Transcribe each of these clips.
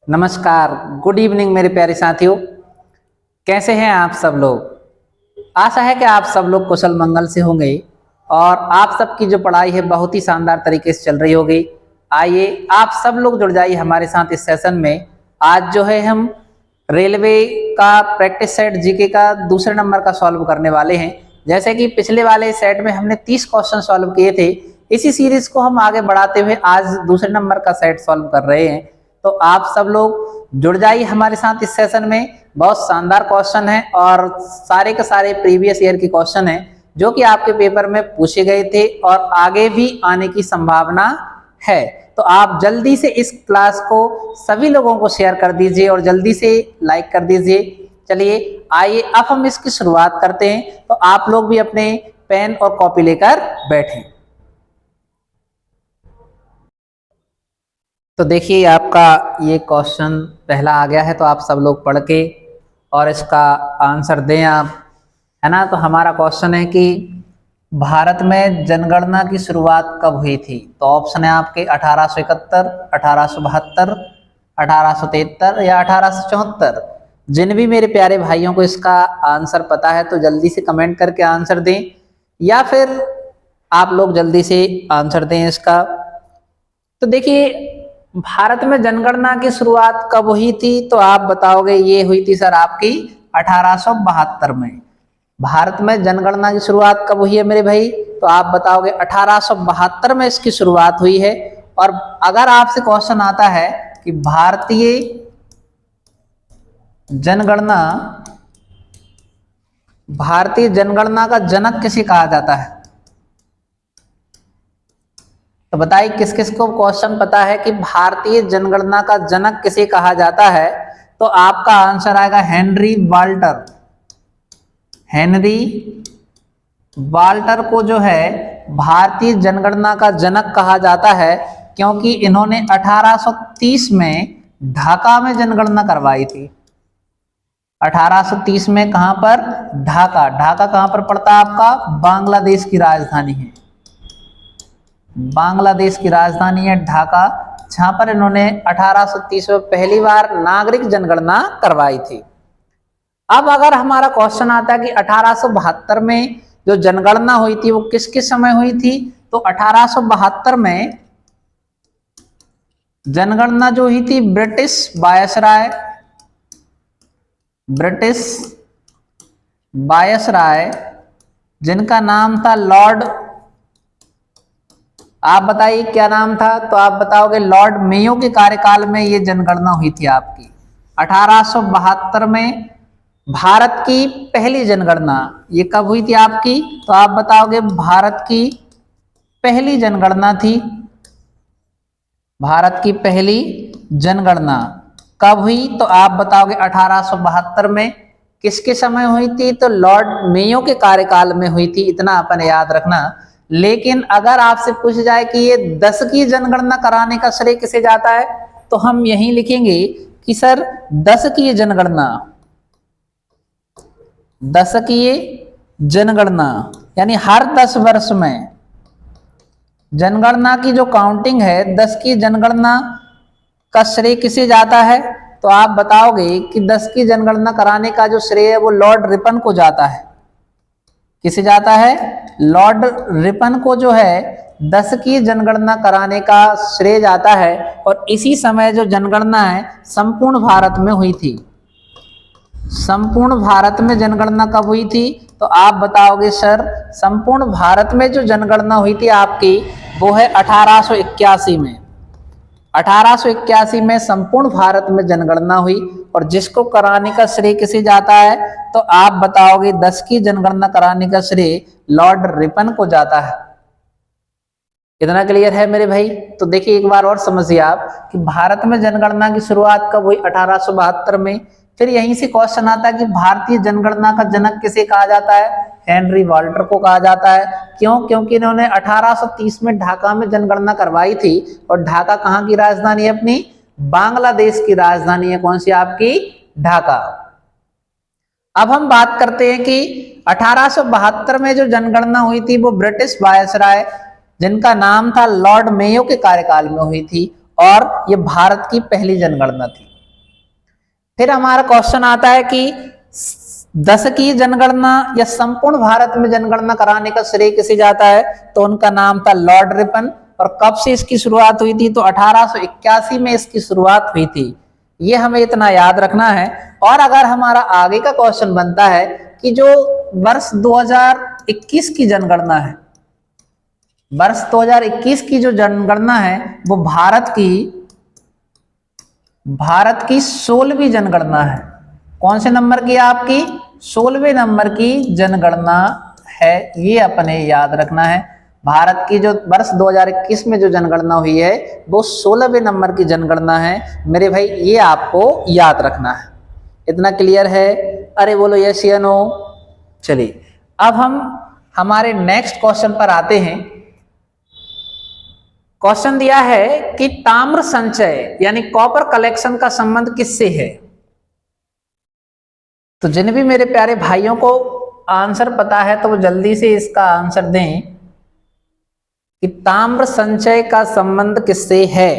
नमस्कार, good evening मेरे प्यारे साथियों। कैसे हैं आप सब लोग? आशा है कि आप सब लोग कुशल मंगल से होंगे और आप सबकी जो पढ़ाई है बहुत ही शानदार तरीके से चल रही होगी। आइए आप सब लोग जुड़ जाइए हमारे साथ इस सेशन में। आज जो है हम रेलवे का प्रैक्टिस सेट जीके का दूसरे नंबर का सॉल्व करने वाले हैं। जैसे कि पिछले वाले सेट में हमने 30 क्वेश्चन सॉल्व किए थे, इसी सीरीज को हम आगे बढ़ाते हुए आज दूसरे नंबर का सेट सॉल्व कर रहे हैं। तो आप सब लोग जुड़ जाइए हमारे साथ इस सेशन में। बहुत शानदार क्वेश्चन है और सारे के सारे प्रीवियस ईयर के क्वेश्चन हैं जो कि आपके पेपर में पूछे गए थे और आगे भी आने की संभावना है। तो आप जल्दी से इस क्लास को सभी लोगों को शेयर कर दीजिए और जल्दी से लाइक कर दीजिए। चलिए आइए अब हम इसकी शुरुआत करते हैं। तो आप लोग भी अपने पेन और कॉपी लेकर बैठें। तो देखिए आपका ये क्वेश्चन पहला आ गया है, तो आप सब लोग पढ़ के और इसका आंसर दें आप, है ना। तो हमारा क्वेश्चन है कि भारत में जनगणना की शुरुआत कब हुई थी? तो ऑप्शन है आपके 1871, 1872, 1873 या 1874। जिन भी मेरे प्यारे भाइयों को इसका आंसर पता है तो जल्दी से कमेंट करके आंसर दें, या फिर आप लोग जल्दी से आंसर दें इसका। तो देखिए भारत में जनगणना की शुरुआत कब हुई थी? तो आप बताओगे ये हुई थी सर आपकी 1872 में। भारत में जनगणना की शुरुआत कब हुई है मेरे भाई? तो आप बताओगे 1872 में इसकी शुरुआत हुई है। और अगर आपसे क्वेश्चन आता है कि भारतीय जनगणना का जनक किसे कहा जाता है? तो बताइए किस किस को क्वेश्चन पता है कि भारतीय जनगणना का जनक किसे कहा जाता है? तो आपका आंसर आएगा हेनरी वाल्टर। हेनरी वाल्टर को जो है भारतीय जनगणना का जनक कहा जाता है, क्योंकि इन्होंने 1830 में ढाका में जनगणना करवाई थी। 1830 में कहां पर? ढाका। ढाका कहां पर पड़ता है आपका? बांग्लादेश की राजधानी है। बांग्लादेश की राजधानी है ढाका, जहां पर इन्होंने 1830 में पहली बार नागरिक जनगणना करवाई थी। अब अगर हमारा क्वेश्चन आता है कि 1872 में जो जनगणना हुई थी वो किस किस समय हुई थी? तो 1872 में जनगणना जो हुई थी ब्रिटिश वायसराय जिनका नाम था लॉर्ड, आप बताइए क्या नाम था? तो आप बताओगे लॉर्ड मेयो के कार्यकाल में ये जनगणना हुई थी आपकी 1872 में। भारत की पहली जनगणना ये कब हुई थी आपकी? तो आप बताओगे भारत की पहली जनगणना थी। भारत की पहली जनगणना कब हुई? तो आप बताओगे 1872 में। किसके समय हुई थी? तो लॉर्ड मेयो के कार्यकाल में हुई थी। इतना अपन याद रखना। लेकिन अगर आपसे पूछ जाए कि ये 10 की जनगणना कराने का श्रेय किसे जाता है, तो हम यही लिखेंगे कि सर 10 की जनगणना यानी हर 10 वर्ष में जनगणना की जो काउंटिंग है, 10 की जनगणना का श्रेय किसे जाता है? तो आप बताओगे कि 10 की जनगणना कराने का जो श्रेय है वो लॉर्ड रिपन को जाता है। किसे जाता है? लॉर्ड रिपन को जो है 10 की जनगणना कराने का श्रेय जाता है। और इसी समय जो जनगणना है संपूर्ण भारत में हुई थी। संपूर्ण भारत में जनगणना कब हुई थी? तो आप बताओगे सर संपूर्ण भारत में जो जनगणना हुई थी आपकी वो है 1881 में। 1881 में संपूर्ण भारत में जनगणना हुई। और जिसको कराने का श्रेय किसे जाता है? तो आप बताओगे 10 की जनगणना कराने का श्रेय लॉर्ड रिपन को जाता है। इतना क्लियर है मेरे भाई? तो देखिए एक बार और समझिए आप कि भारत में जनगणना की शुरुआत कब हुई? 1872 में। फिर यहीं से क्वेश्चन आता है कि भारतीय जनगणना का जनक किसे कहा जाता है? हेनरी वाल्टर को कहा जाता है। क्यों? क्योंकि इन्होंने 1830 में ढाका में जनगणना करवाई थी। और ढाका कहाँ की राजधानी है अपनी? बांग्लादेश की राजधानी है। कौन सी आपकी? ढाका। अब हम बात करते हैं कि 1872 में जो जनगणना हुई थी वो ब्रिटिश वायसराय जिनका नाम था लॉर्ड मेयो के कार्यकाल में हुई थी। और ये भारत की पहली जनगणना थी। फिर हमारा क्वेश्चन आता है कि 10 की जनगणना या संपूर्ण भारत में जनगणना कराने का श्रेय किसे जाता है, तो उनका नाम था लॉर्ड रिपन। और कब से इसकी शुरुआत हुई थी, तो 1881 में इसकी शुरुआत हुई थी। ये हमें इतना याद रखना है। और अगर हमारा आगे का क्वेश्चन बनता है कि जो वर्ष 2021 की जनगणना है, वर्ष 2021 की जो जनगणना है वो भारत की 16वीं जनगणना है। कौन से नंबर की आपकी, 16वें नंबर की जनगणना है। ये अपने याद रखना है। भारत की जो वर्ष 2021 में जो जनगणना हुई है वो 16वें नंबर की जनगणना है मेरे भाई, ये आपको याद रखना है। इतना क्लियर है? अरे बोलो यस या नो। चलिए अब हम हमारे नेक्स्ट क्वेश्चन पर आते हैं। क्वेश्चन दिया है कि ताम्र संचय यानी कॉपर कलेक्शन का संबंध किससे है। तो जिन भी मेरे प्यारे भाइयों को आंसर पता है तो वो जल्दी से इसका आंसर दें कि ताम्र संचय का संबंध किससे है।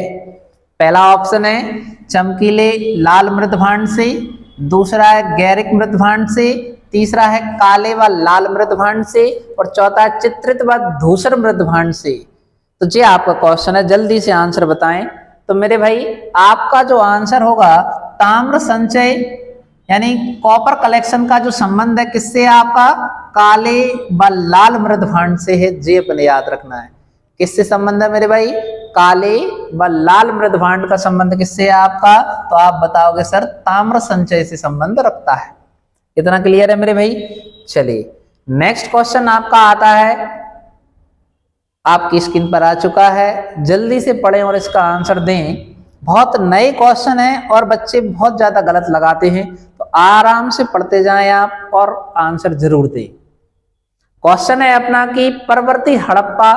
पहला ऑप्शन है चमकीले लाल मृतभांड से, दूसरा है गैरिक मृतभांड से, तीसरा है काले व लाल मृतभांड से, और चौथा है चित्रित व धूसर मृतभांड से। तो ये आपका क्वेश्चन है, जल्दी से आंसर बताएं। तो मेरे भाई आपका जो आंसर होगा ताम्र संचय यानी कॉपर कलेक्शन का जो संबंध है किससे है आपका, काले व लाल मृतभांड से है। ये अपने याद रखना है। किससे संबंध है मेरे भाई, काले व लाल मृतभांड का संबंध किससे है आपका, तो आप बताओगे सर ताम्र संचय से संबंध रखता है। इतना क्लियर है मेरे भाई। चलिए नेक्स्ट क्वेश्चन आपका आता है, आपकी स्क्रीन पर आ चुका है। जल्दी से पढ़ें और इसका आंसर दें। बहुत नए क्वेश्चन है और बच्चे बहुत ज्यादा गलत लगाते हैं, तो आराम से पढ़ते जाएं आप और आंसर जरूर दें। क्वेश्चन है अपना कि परवर्ती हड़प्पा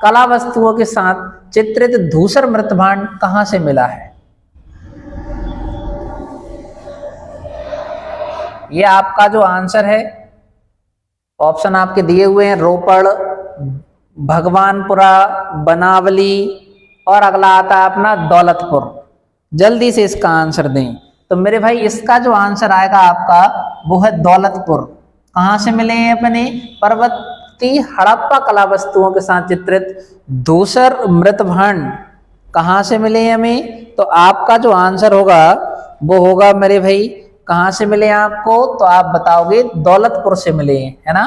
कला वस्तुओं के साथ चित्रित धूसर मृतभांड कहां से मिला है। यह आपका जो आंसर है, ऑप्शन आपके दिए हुए हैं रोपड़, भगवानपुरा, बनावली, और अगला आता है अपना दौलतपुर। जल्दी से इसका आंसर दें। तो मेरे भाई इसका जो आंसर आएगा आपका वो है दौलतपुर। कहां से मिले हैं अपने, पर्वती हड़प्पा कला वस्तुओं के साथ चित्रित धूसर मृतभांड कहां से मिले हैं हमें, तो आपका जो आंसर होगा वो होगा मेरे भाई कहां से मिले आपको, तो आप बताओगे दौलतपुर से मिले हैं, है ना।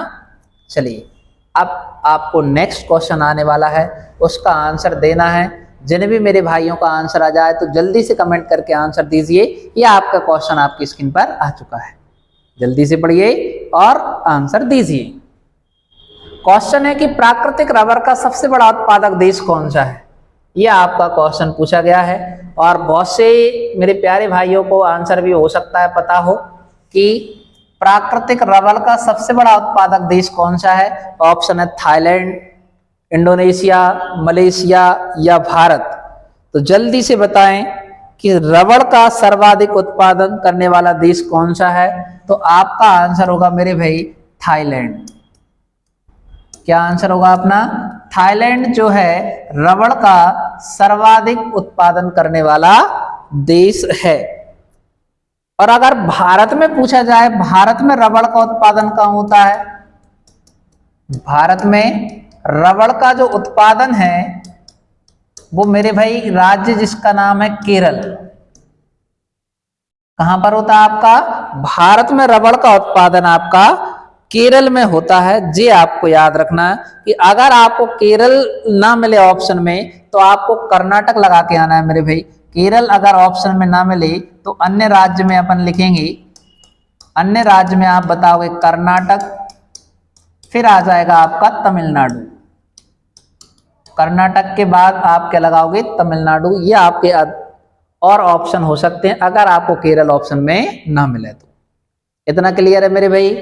चलिए अब आपको नेक्स्ट क्वेश्चन आने वाला है, उसका आंसर देना है। जिन भी मेरे भाइयों का आंसर आ जाए तो जल्दी से कमेंट करके आंसर दीजिए। ये आपका क्वेश्चन आपकी स्क्रीन पर आ चुका है, जल्दी से पढ़िए और आंसर दीजिए। क्वेश्चन है कि प्राकृतिक रबर का सबसे बड़ा उत्पादक देश कौन सा है। यह आपका क्वेश्चन पूछा गया है और बहुत से मेरे प्यारे भाइयों को आंसर भी हो सकता है पता हो कि प्राकृतिक रबर का सबसे बड़ा उत्पादक देश कौन सा है। ऑप्शन है थाईलैंड, इंडोनेशिया, मलेशिया या भारत। तो जल्दी से बताएं कि रबड़ का सर्वाधिक उत्पादन करने वाला देश कौन सा है, तो आपका आंसर होगा मेरे भाई थाईलैंड। क्या आंसर होगा अपना, थाईलैंड जो है रबड़ का सर्वाधिक उत्पादन करने वाला देश है। और अगर भारत में पूछा जाए भारत में रबड़ का उत्पादन कहाँ होता है, भारत में रबड़ का जो उत्पादन है वो मेरे भाई राज्य जिसका नाम है केरल। कहां पर होता है आपका, भारत में रबड़ का उत्पादन आपका केरल में होता है। ये आपको याद रखना है कि अगर आपको केरल ना मिले ऑप्शन में तो आपको कर्नाटक लगा के आना है मेरे भाई। केरल अगर ऑप्शन में ना मिले तो अन्य राज्य में अपन लिखेंगे, अन्य राज्य में आप बताओगे कर्नाटक, फिर आ जाएगा आपका तमिलनाडु। कर्नाटक के बाद आप क्या लगाओगे, तमिलनाडु। ये आपके और ऑप्शन हो सकते हैं अगर आपको केरल ऑप्शन में ना मिले तो। इतना क्लियर है मेरे भाई।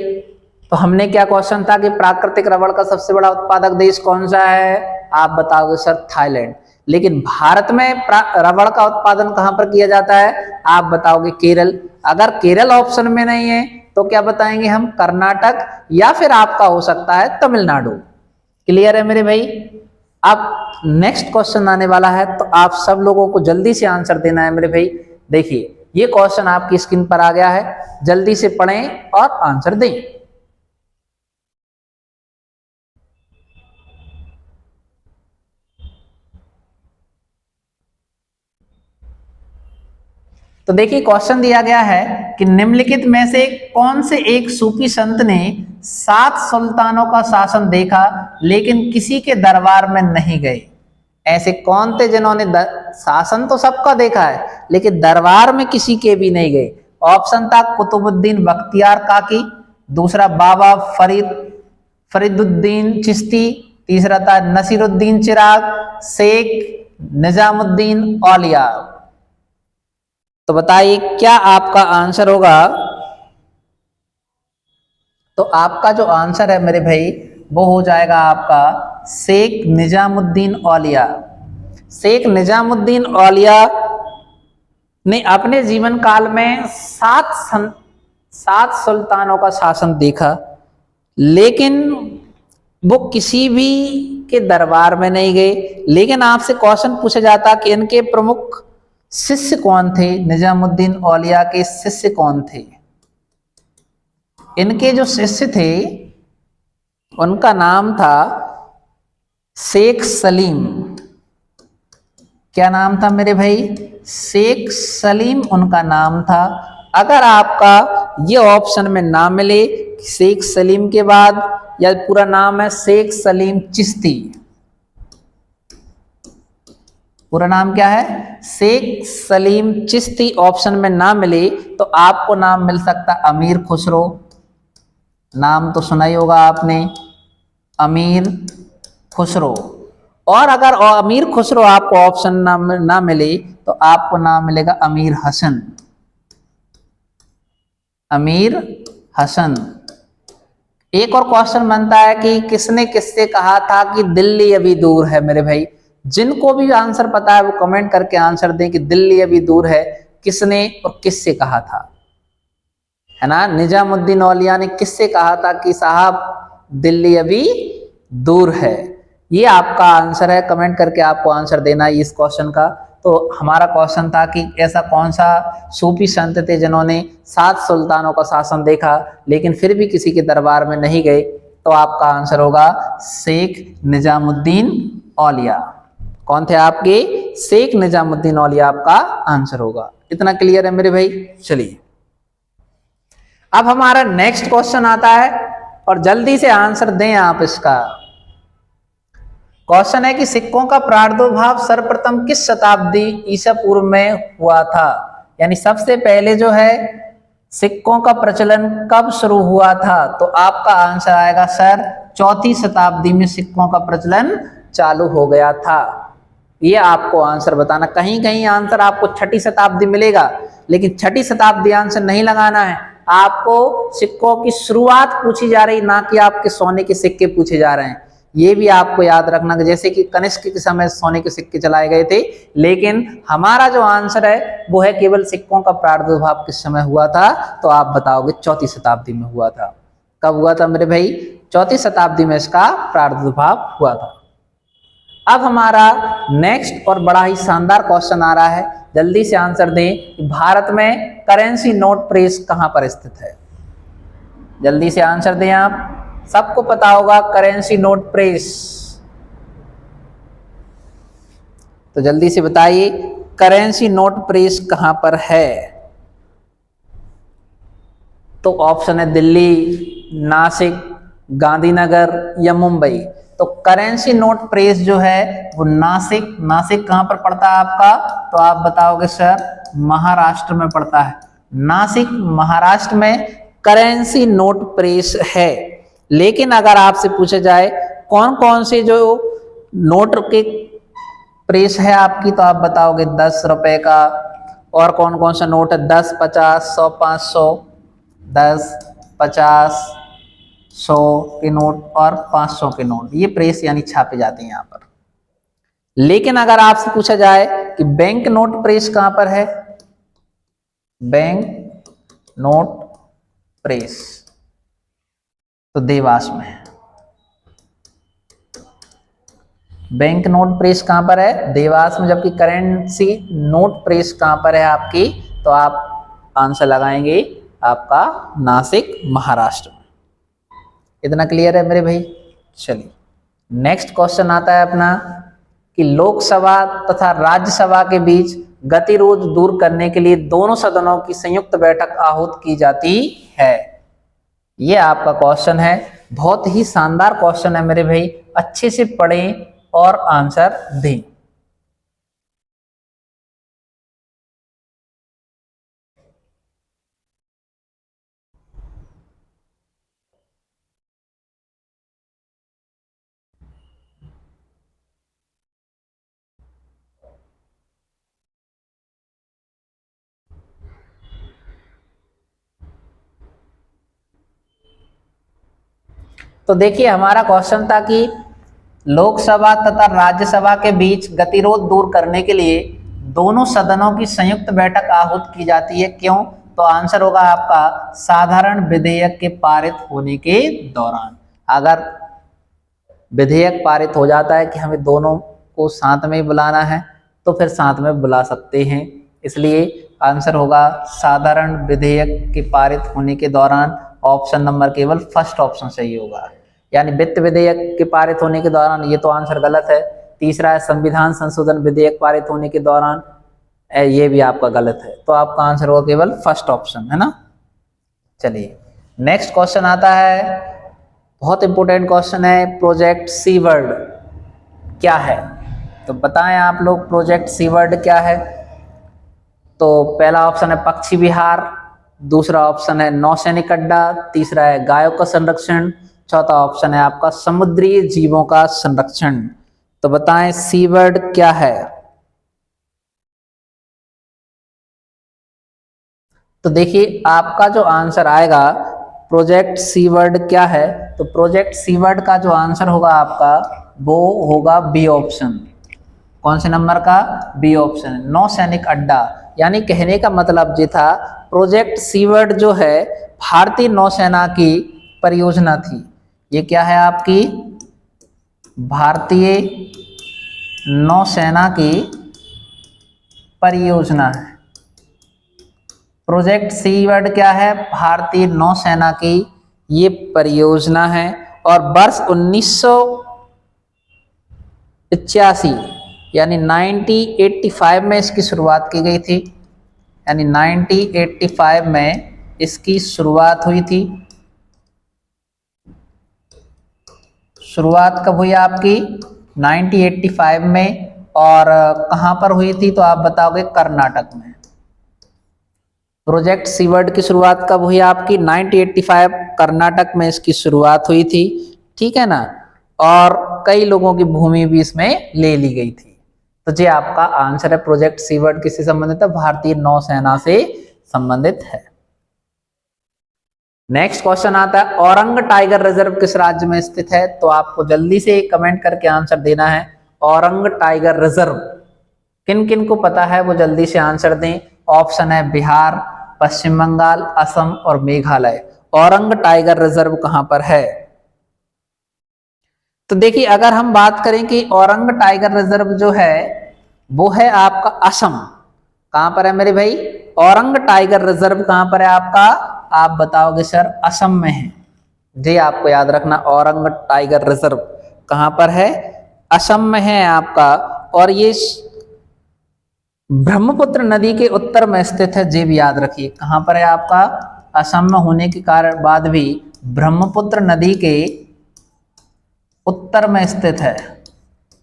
तो हमने क्या क्वेश्चन था कि प्राकृतिक रबड़ का सबसे बड़ा उत्पादक देश कौन सा है, आप बताओगे सर थाईलैंड। लेकिन भारत में रबड़ का उत्पादन कहां पर किया जाता है, आप बताओगे केरल। अगर केरल ऑप्शन में नहीं है तो क्या बताएंगे हम, कर्नाटक, या फिर आपका हो सकता है तमिलनाडु। क्लियर है मेरे भाई। अब नेक्स्ट क्वेश्चन आने वाला है तो आप सब लोगों को जल्दी से आंसर देना है मेरे भाई। देखिए ये क्वेश्चन आपकी स्क्रीन पर आ गया है, जल्दी से पढ़ें और आंसर दें। तो देखिए क्वेश्चन दिया गया है कि निम्नलिखित में से कौन से एक सूफी संत ने 7 सुल्तानों का शासन देखा लेकिन किसी के दरबार में नहीं गए। ऐसे कौन थे जिन्होंने शासन तो सबका देखा है लेकिन दरबार में किसी के भी नहीं गए। ऑप्शन था कुतुबुद्दीन बख्तियार काकी, दूसरा बाबा फरीदुद्दीन चिश्ती, तीसरा था नसीरुद्दीन चिराग, शेख निजामुद्दीन औलिया। तो बताइए क्या आपका आंसर होगा। तो आपका जो आंसर है मेरे भाई वो हो जाएगा आपका शेख निजामुद्दीन औलिया। शेख निजामुद्दीन औलिया ने अपने जीवन काल में 7 सुल्तानों का शासन देखा लेकिन वो किसी भी के दरबार में नहीं गए। लेकिन आपसे क्वेश्चन पूछा जाता कि इनके प्रमुख शिष्य कौन थे, निजामुद्दीन औलिया के शिष्य कौन थे। इनके जो शिष्य थे उनका नाम था शेख सलीम। क्या नाम था मेरे भाई, शेख सलीम उनका नाम था। अगर आपका ये ऑप्शन में ना मिले शेख सलीम के बाद या पूरा नाम है शेख सलीम चिश्ती, पूरा नाम क्या है शेख सलीम चिश्ती, ऑप्शन में ना मिले तो आपको नाम मिल सकता अमीर खुसरो। नाम तो सुना ही होगा आपने, अमीर खुसरो। और अगर अमीर खुसरो आपको ऑप्शन ना मिले तो आपको नाम मिलेगा अमीर हसन। अमीर हसन। एक और क्वेश्चन बनता है कि किसने किससे कहा था कि दिल्ली अभी दूर है। मेरे भाई जिनको भी आंसर पता है वो कमेंट करके आंसर दें कि दिल्ली अभी दूर है किसने और किससे कहा था, है ना। निजामुद्दीन औलिया ने किससे कहा था कि साहब दिल्ली अभी दूर है। ये आपका आंसर है, कमेंट करके आपको आंसर देना है इस क्वेश्चन का। तो हमारा क्वेश्चन था कि ऐसा कौन सा सूफी संत थे जिन्होंने 7 सुल्तानों का शासन देखा लेकिन फिर भी किसी के दरबार में नहीं गए। तो आपका आंसर होगा शेख निजामुद्दीन औलिया। कौन थे आपके, शेख निजामुद्दीन औलिया आपका आंसर होगा। इतना क्लियर है मेरे भाई। चलिए अब हमारा नेक्स्ट क्वेश्चन आता है और जल्दी से आंसर दें आप इसका। क्वेश्चन है कि सिक्कों का प्रादुर्भाव सर्वप्रथम किस शताब्दी ईसा पूर्व में हुआ था। यानी सबसे पहले जो है सिक्कों का प्रचलन कब शुरू हुआ था। तो आपका आंसर आएगा सर 4वीं शताब्दी में सिक्कों का प्रचलन चालू हो गया था। ये आपको आंसर बताना, कहीं कहीं आंसर आपको 6वीं शताब्दी मिलेगा लेकिन 6वीं शताब्दी आंसर नहीं लगाना है। आपको सिक्कों की शुरुआत पूछी जा रही, ना कि आपके सोने के सिक्के पूछे जा रहे हैं। ये भी आपको याद रखना, जैसे कि कनिष्क के समय सोने के सिक्के चलाए गए थे लेकिन हमारा जो आंसर है वो है केवल सिक्कों का प्रादुर्भाव किस समय हुआ था। तो आप बताओगे 4वीं शताब्दी में हुआ था। कब हुआ था मेरे भाई, 4वीं शताब्दी में इसका प्रादुर्भाव हुआ था। अब हमारा नेक्स्ट और बड़ा ही शानदार क्वेश्चन आ रहा है, जल्दी से आंसर दें। भारत में करेंसी नोट प्रेस कहां पर स्थित है। जल्दी से आंसर दें आप, सबको पता होगा करेंसी नोट प्रेस। तो जल्दी से बताइए करेंसी नोट प्रेस कहां पर है। तो ऑप्शन है दिल्ली, नासिक, गांधीनगर या मुंबई। तो करेंसी नोट प्रेस जो है वो नासिक कहां पर पड़ता है आपका। तो आप बताओगे सर महाराष्ट्र में पड़ता है। नासिक महाराष्ट्र में करेंसी नोट प्रेस है। लेकिन अगर आपसे पूछा जाए कौन कौन से जो नोट के प्रेस है आपकी, तो आप बताओगे 10 रुपए का। और कौन कौन सा नोट है 10, 50, 100, 500, 10, 50, 100 के नोट और 500 के नोट, ये प्रेस यानी छापे जाते हैं यहाँ पर। लेकिन अगर आपसे पूछा जाए कि बैंक नोट प्रेस कहां पर है, बैंक नोट प्रेस तो देवास में है। बैंक नोट प्रेस कहां पर है, देवास में। जबकि करेंसी नोट प्रेस कहां पर है आपकी, तो आप आंसर लगाएंगे आपका नासिक, महाराष्ट्र में। इतना क्लियर है मेरे भाई? चलिए नेक्स्ट क्वेश्चन आता है अपना कि लोकसभा तथा राज्यसभा के बीच गतिरोध दूर करने के लिए दोनों सदनों की संयुक्त बैठक आहूत की जाती है। ये आपका क्वेश्चन है, बहुत ही शानदार क्वेश्चन है मेरे भाई, अच्छे से पढ़ें और आंसर दें। तो देखिए हमारा क्वेश्चन था कि लोकसभा तथा राज्यसभा के बीच गतिरोध दूर करने के लिए दोनों सदनों की संयुक्त बैठक आहूत की जाती है, क्यों? तो आंसर होगा आपका साधारण विधेयक के पारित होने के दौरान। अगर विधेयक पारित हो जाता है कि हमें दोनों को साथ में बुलाना है तो फिर साथ में बुला सकते हैं, इसलिए आंसर होगा साधारण विधेयक के पारित होने के दौरान। ऑप्शन नंबर केवल फर्स्ट ऑप्शन सही होगा, यानी वित्त विधेयक के पारित होने के दौरान, ये तो आंसर गलत है। तीसरा है संविधान संशोधन विधेयक पारित होने के दौरान, ये भी आपका गलत है। तो आपका आंसर होगा केवल फर्स्ट ऑप्शन, है ना। चलिए नेक्स्ट क्वेश्चन आता है, बहुत इंपॉर्टेंट क्वेश्चन है, प्रोजेक्ट सीवर्ड क्या है? तो बताएं आप लोग प्रोजेक्ट सीवर्ड क्या है। तो पहला ऑप्शन है पक्षी विहार, दूसरा ऑप्शन है नौसैनिक अड्डा, तीसरा है गायों का संरक्षण, चौथा ऑप्शन है आपका समुद्री जीवों का संरक्षण। तो बताएं सीवर्ड क्या है? तो देखिए आपका जो आंसर आएगा प्रोजेक्ट सीवर्ड क्या है, तो प्रोजेक्ट सीवर्ड का जो आंसर होगा आपका वो होगा बी ऑप्शन। कौन से नंबर का? बी ऑप्शन, नौसैनिक अड्डा। यानी कहने का मतलब ये था प्रोजेक्ट सीवर्ड जो है भारतीय नौसेना की परियोजना थी। ये क्या है आपकी? भारतीय नौसेना की परियोजना है। प्रोजेक्ट सीवर्ड क्या है? भारतीय नौसेना की ये परियोजना है। और वर्ष 1985 यानी 1985 में इसकी शुरुआत की गई थी, यानी 1985 में इसकी शुरुआत हुई थी। शुरुआत कब हुई आपकी? 1985 में। और कहां पर हुई थी तो आप बताओगे कर्नाटक में। प्रोजेक्ट सीवर्ड की शुरुआत कब हुई आपकी? 1985, कर्नाटक में इसकी शुरुआत हुई थी, ठीक है ना। और कई लोगों की भूमि भी इसमें ले ली गई थी। तो ये आपका आंसर है। प्रोजेक्ट सीवर्ड किससे संबंधित है? भारतीय नौसेना से संबंधित है। नेक्स्ट क्वेश्चन आता है औरंग टाइगर रिजर्व किस राज्य में स्थित है? तो आपको जल्दी से कमेंट करके आंसर देना है। औरंग टाइगर रिजर्व किन किन को पता है वो जल्दी से आंसर दें। ऑप्शन है बिहार, पश्चिम बंगाल, असम और मेघालय। औरंग टाइगर रिजर्व कहां पर है? तो देखिए अगर हम बात करें कि औरंग टाइगर रिजर्व जो है वो है आपका असम। कहां पर है मेरे भाई? औरंग टाइगर रिजर्व कहां पर है आपका? आप बताओगे सर असम में है। जी आपको याद रखना, औरंग टाइगर रिजर्व कहां पर है? असम में है आपका। और ये ब्रह्मपुत्र नदी के उत्तर में स्थित है, जी भी याद रखिए। कहां पर है आपका? असम में होने के कारण बाद भी ब्रह्मपुत्र नदी के उत्तर में स्थित है।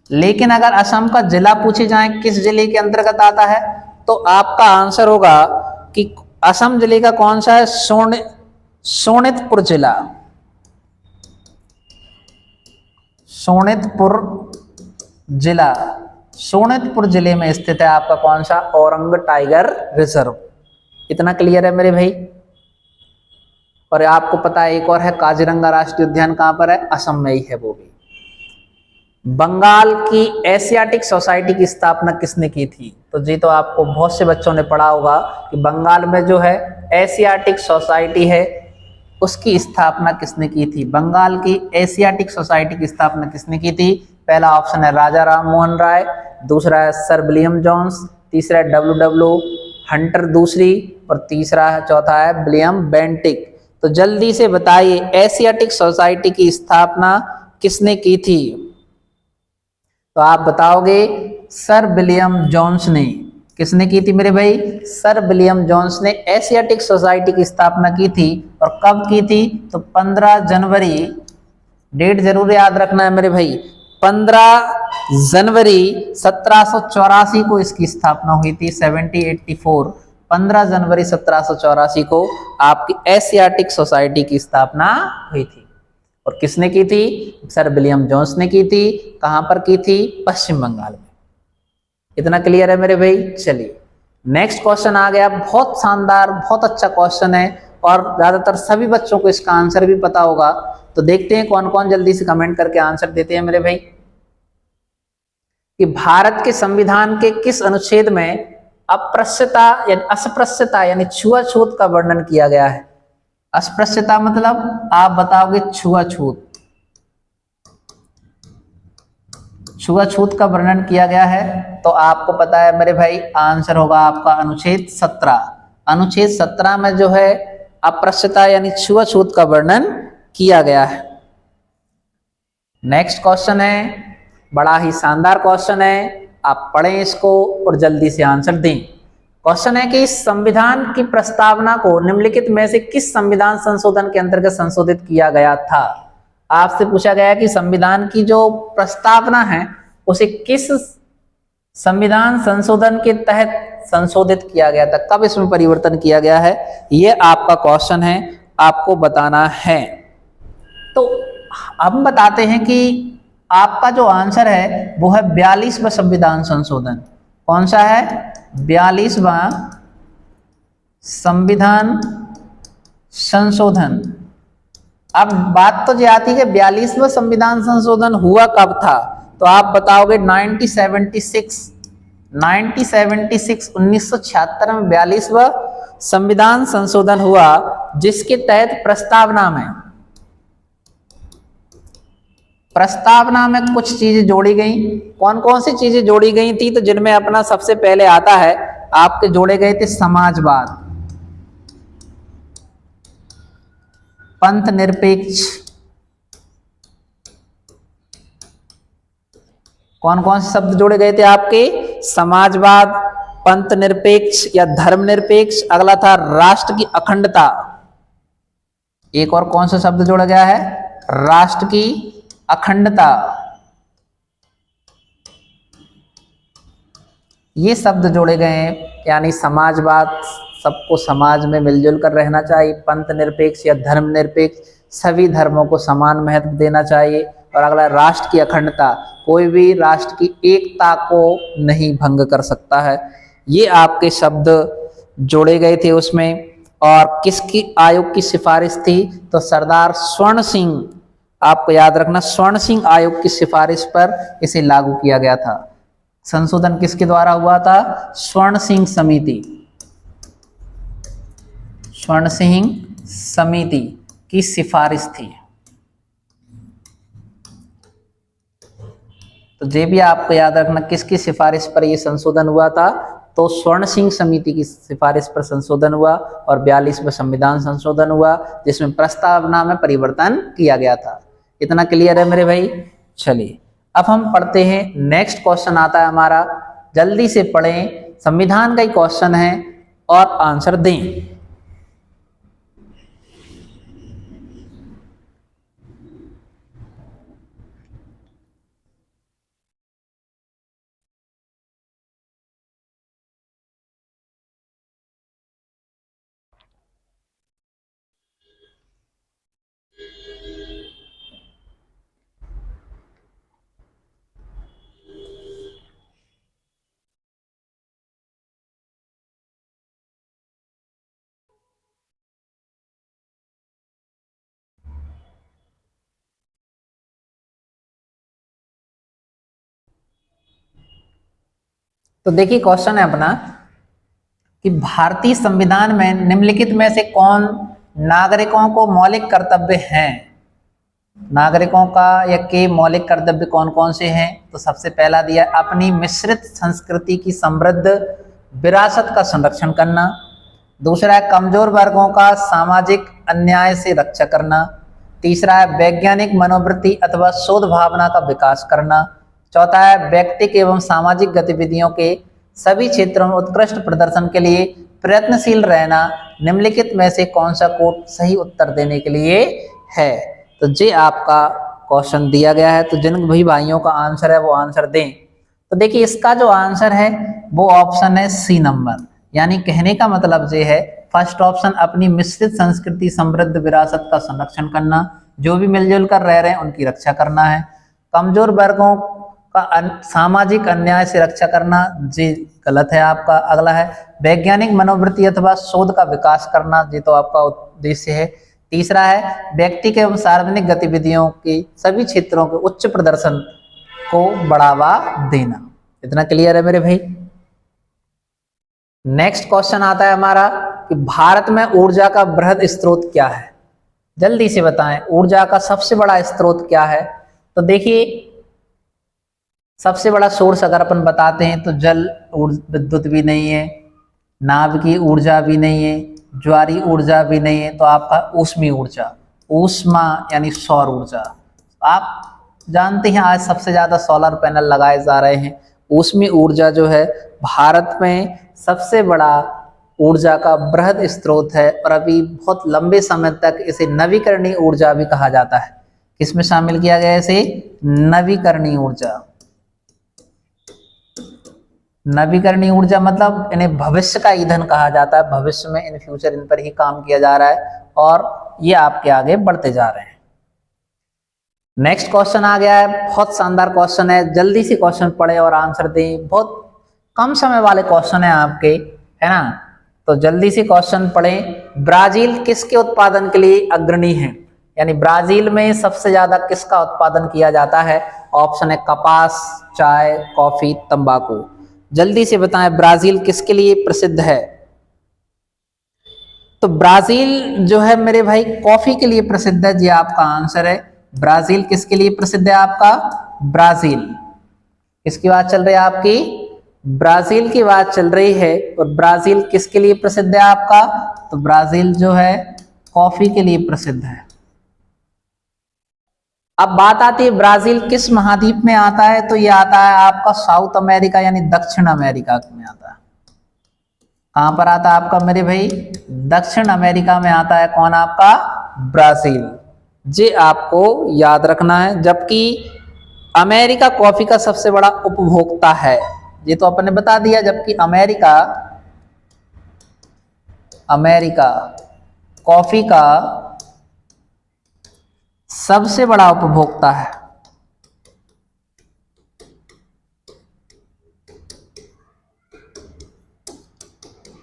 लेकिन अगर असम का जिला पूछे जाए किस जिले के अंतर्गत आता है, तो आपका आंसर होगा कि असम जिले का कौन सा है? शोणितपुर जिला। शोणितपुर जिला, शोणितपुर जिले में स्थित है आपका कौन सा? Orang tiger reserve. इतना क्लियर है मेरे भाई? और आपको पता है एक और है काजीरंगा राष्ट्रीय उद्यान, कहां पर है? असम में ही है वो भी। बंगाल की एशियाटिक सोसाइटी की स्थापना किसने की थी? तो जी तो आपको बहुत से बच्चों ने पढ़ा होगा कि बंगाल में जो है एशियाटिक सोसाइटी है उसकी स्थापना किसने की थी? बंगाल की एशियाटिक सोसाइटी की स्थापना किसने की थी? पहला ऑप्शन है राजा राम मोहन राय, दूसरा है सर विलियम जोन्स, तीसरा है डब्ल्यू हंटर दूसरी और तीसरा है, चौथा है विलियम बेंटिक। तो जल्दी से बताइए एशियाटिक सोसाइटी की स्थापना किसने की थी? तो आप बताओगे सर विलियम जोन्स ने। किसने की थी मेरे भाई? सर विलियम जोन्स ने एशियाटिक सोसाइटी की स्थापना की थी। और कब की थी? तो 15 जनवरी, डेट जरूर याद रखना है मेरे भाई, 15 जनवरी 1784 को इसकी स्थापना हुई थी। 1784, 15 जनवरी 1784 को आपकी एशियाटिक सोसाइटी की स्थापना हुई थी। और किसने की थी? सर विलियम जोन्स ने की थी। कहां पर की थी? पश्चिम बंगाल में। इतना क्लियर है मेरे भाई? चलिए नेक्स्ट क्वेश्चन आ गया, बहुत शानदार, बहुत अच्छा क्वेश्चन है और ज्यादातर सभी बच्चों को इसका आंसर भी पता होगा। तो देखते हैं कौन कौन जल्दी से कमेंट करके आंसर देते हैं मेरे भाई। कि भारत के संविधान के किस अनुच्छेद में अस्पृश्यता यानी छुआछूत का वर्णन किया गया है? अस्पृश्यता मतलब आप बताओगे छुआछूत। छुआछूत का वर्णन किया गया है तो आपको पता है मेरे भाई, आंसर होगा आपका अनुच्छेद 17। अनुच्छेद 17 में जो है अस्पृश्यता यानी छुआछूत का वर्णन किया गया है। नेक्स्ट क्वेश्चन है, बड़ा ही शानदार क्वेश्चन है, आप पढ़ें इसको और जल्दी से आंसर दें। क्वेश्चन है कि संविधान की प्रस्तावना को निम्नलिखित में से किस संविधान संशोधन के अंतर्गत संशोधित किया गया था? आपसे पूछा गया कि संविधान की जो प्रस्तावना है उसे किस संविधान संशोधन के तहत संशोधित किया गया था, कब इसमें परिवर्तन किया गया है, ये आपका क्वेश्चन है, आपको बताना है। तो हम बताते हैं कि आपका जो आंसर है वो है 42वां संविधान संशोधन। कौन सा है? 42वां संविधान संशोधन। अब बात तो ये आती है कि 42वां संविधान संशोधन हुआ कब था? तो आप बताओगे 1976 1976 में 42वां संविधान संशोधन हुआ, जिसके तहत प्रस्तावना में कुछ चीजें जोड़ी गई। कौन कौन सी चीजें जोड़ी गई थी? तो जिनमें अपना सबसे पहले आता है, आपके जोड़े गए थे समाजवाद, पंथ निरपेक्ष। कौन कौन से शब्द जोड़े गए थे आपके? समाजवाद, पंथ निरपेक्ष या धर्म निरपेक्ष। अगला था राष्ट्र की अखंडता। एक और कौन सा शब्द जोड़ा गया है? राष्ट्र की अखंडता। ये शब्द जोड़े गए हैं, यानी समाजवाद, सबको समाज में मिलजुल कर रहना चाहिए, पंथ निरपेक्ष या धर्म निरपेक्ष, सभी धर्मों को समान महत्व देना चाहिए। और अगला राष्ट्र की अखंडता, कोई भी राष्ट्र की एकता को नहीं भंग कर सकता है। ये आपके शब्द जोड़े गए थे उसमें। और किसकी आयोग की सिफारिश थी? तो सरदार स्वर्ण सिंह, आपको याद रखना, स्वर्ण सिंह आयोग की सिफारिश पर इसे लागू किया गया था। संशोधन किसके द्वारा हुआ था? स्वर्ण सिंह समिति, स्वर्ण सिंह समिति की सिफारिश थी। तो ये भी आपको याद रखना, किसकी सिफारिश पर यह संशोधन हुआ था? तो स्वर्ण सिंह समिति की सिफारिश पर संशोधन हुआ और 42वां संविधान संशोधन हुआ, जिसमें प्रस्तावना में परिवर्तन किया गया था। इतना क्लियर है मेरे भाई? चलिए अब हम पढ़ते हैं, नेक्स्ट क्वेश्चन आता है हमारा, जल्दी से पढ़ें, संविधान का ही क्वेश्चन है और आंसर दें। तो देखिए क्वेश्चन है अपना कि भारतीय संविधान में निम्नलिखित में से कौन नागरिकों को मौलिक कर्तव्य हैं? नागरिकों का या के मौलिक कर्तव्य कौन कौन से हैं? तो सबसे पहला दिया, अपनी मिश्रित संस्कृति की समृद्ध विरासत का संरक्षण करना। दूसरा है कमजोर वर्गों का सामाजिक अन्याय से रक्षा करना। तीसरा है वैज्ञानिक मनोवृत्ति अथवा शोध भावना का विकास करना। चौथा है व्यक्तिक एवं सामाजिक गतिविधियों के सभी क्षेत्रों में उत्कृष्ट प्रदर्शन के लिए प्रयत्नशील रहना। निम्नलिखित में से कौन सा कोट सही उत्तर देने के लिए है? तो ये आपका क्वेश्चन दिया गया है, तो जिन भी भाइयों का आंसर है वो आंसर दें। तो देखिए इसका जो आंसर है वो ऑप्शन है सी नंबर, यानी कहने का मतलब ये है फर्स्ट ऑप्शन अपनी मिश्रित संस्कृति समृद्ध विरासत का संरक्षण करना, जो भी मिलजुल कर रह रहे हैं उनकी रक्षा करना है। कमजोर वर्गों का सामाजिक अन्याय से रक्षा करना, जी गलत है आपका। अगला है वैज्ञानिक मनोवृत्ति अथवा शोध का विकास करना, जी तो आपका उद्देश्य है। तीसरा है व्यक्ति एवं सार्वजनिक गतिविधियों के सभी क्षेत्रों के उच्च प्रदर्शन को बढ़ावा देना। इतना क्लियर है मेरे भाई। नेक्स्ट क्वेश्चन आता है हमारा कि भारत में ऊर्जा का बृहद स्रोत क्या है? जल्दी से बताएं, ऊर्जा का सबसे बड़ा स्रोत क्या है? तो देखिए सबसे बड़ा सोर्स अगर अपन बताते हैं तो जल विद्युत भी नहीं है, नाभिकीय ऊर्जा भी नहीं है, ज्वारीय ऊर्जा भी नहीं है, तो आपका ऊष्मीय ऊर्जा, ऊष्मा यानी सौर ऊर्जा। आप जानते हैं आज सबसे ज्यादा सोलर पैनल लगाए जा रहे हैं। ऊष्मीय ऊर्जा जो है भारत में सबसे बड़ा ऊर्जा का बृहद स्रोत है और अभी बहुत लंबे समय तक इसे नवीकरणीय ऊर्जा भी कहा जाता है। किसमें शामिल किया गया इसे? नवीकरणीय ऊर्जा। नवीकरणीय ऊर्जा मतलब इन्हें भविष्य का ईंधन कहा जाता है। भविष्य में इन फ्यूचर इन पर ही काम किया जा रहा है और ये आपके आगे बढ़ते जा रहे हैं। नेक्स्ट क्वेश्चन आ गया है, बहुत शानदार क्वेश्चन है, जल्दी से क्वेश्चन पढ़े और आंसर दें। बहुत कम समय वाले क्वेश्चन है आपके, है ना, तो जल्दी से क्वेश्चन पढ़ें। ब्राजील किसके उत्पादन के लिए अग्रणी है? यानी ब्राजील में सबसे ज्यादा किसका उत्पादन किया जाता है? ऑप्शन है कपास, चाय, कॉफी, तंबाकू। जल्दी से बताएं ब्राजील किसके लिए प्रसिद्ध है? तो ब्राजील जो है मेरे भाई कॉफी के लिए प्रसिद्ध है, जी आपका आंसर है। ब्राजील किसके लिए प्रसिद्ध है आपका? ब्राजील। किसकी बात चल रही है आपकी? ब्राजील की बात चल रही है। और ब्राजील किसके लिए प्रसिद्ध है आपका? तो ब्राजील जो है कॉफी के लिए प्रसिद्ध है। अब बात आती है ब्राजील किस महाद्वीप में आता है? तो ये आता है आपका साउथ अमेरिका यानी दक्षिण अमेरिका में आता है। कहां पर आता है आपका मेरे भाई? दक्षिण अमेरिका में आता है। कौन आपका? ब्राजील। ये आपको याद रखना है। जबकि अमेरिका कॉफी का सबसे बड़ा उपभोक्ता है, ये तो अपन ने बता दिया। जबकि अमेरिका कॉफी का सबसे बड़ा उपभोक्ता है।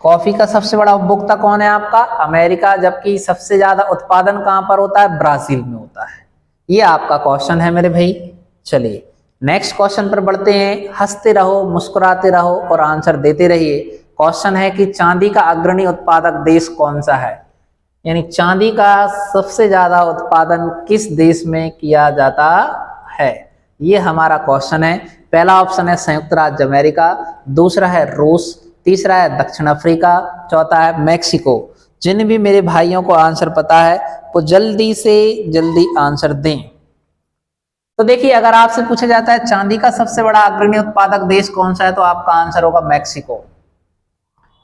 कॉफी का सबसे बड़ा उपभोक्ता कौन है आपका? अमेरिका। जबकि सबसे ज्यादा उत्पादन कहां पर होता है? ब्राजील में होता है। ये आपका क्वेश्चन है मेरे भाई। चलिए नेक्स्ट क्वेश्चन पर बढ़ते हैं। हंसते रहो, मुस्कुराते रहो और आंसर देते रहिए। क्वेश्चन है कि चांदी का अग्रणी उत्पादक देश कौन सा है? यानी चांदी का सबसे ज्यादा उत्पादन किस देश में किया जाता है? ये हमारा क्वेश्चन है। पहला ऑप्शन है संयुक्त राज्य अमेरिका, दूसरा है रूस, तीसरा है दक्षिण अफ्रीका, चौथा है मैक्सिको। जिन भी मेरे भाइयों को आंसर पता है वो जल्दी से जल्दी आंसर दें। तो देखिए अगर आपसे पूछा जाता है चांदी का सबसे बड़ा अग्रणी उत्पादक देश कौन सा है, तो आपका आंसर होगा मैक्सिको।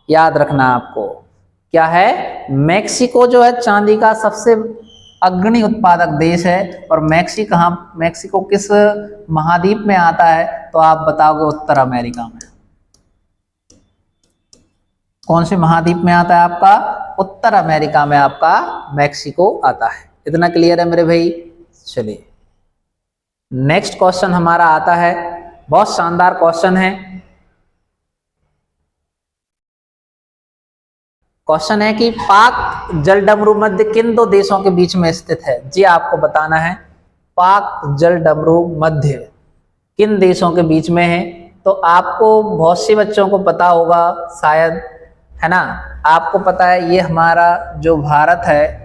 याद रखना आपको, क्या है? मैक्सिको जो है चांदी का सबसे अग्रणी उत्पादक देश है। और मैक्सिको किस महाद्वीप में आता है? तो आप बताओगे उत्तर अमेरिका में। कौन से महाद्वीप में आता है आपका? उत्तर अमेरिका में आपका मैक्सिको आता है। इतना क्लियर है मेरे भाई। चलिए नेक्स्ट क्वेश्चन हमारा आता है, बहुत शानदार क्वेश्चन है। क्वेश्चन है कि पाक जलडमरू मध्य किन दो देशों के बीच में स्थित है? जी आपको बताना है पाक जलडमरू मध्य किन देशों के बीच में है। तो आपको बहुत से बच्चों को पता होगा शायद, है ना। आपको पता है ये हमारा जो भारत है,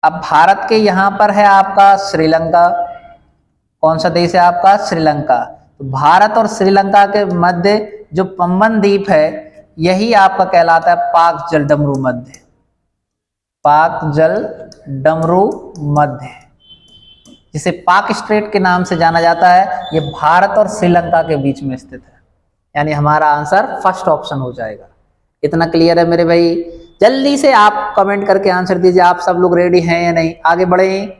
अब भारत के यहां पर है आपका श्रीलंका, कौन सा देश है आपका? श्रीलंका। तो भारत और श्रीलंका के मध्य जो पंबन द्वीप है यही आपका कहलाता है पाक जल डमरू मध्य। पाक जल डमरू मध्य, जिसे पाक स्ट्रेट के नाम से जाना जाता है, ये भारत और श्रीलंका के बीच में स्थित है। यानी हमारा आंसर फर्स्ट ऑप्शन हो जाएगा। इतना क्लियर है मेरे भाई? जल्दी से आप कमेंट करके आंसर दीजिए। आप सब लोग रेडी हैं या नहीं? आगे बढ़े,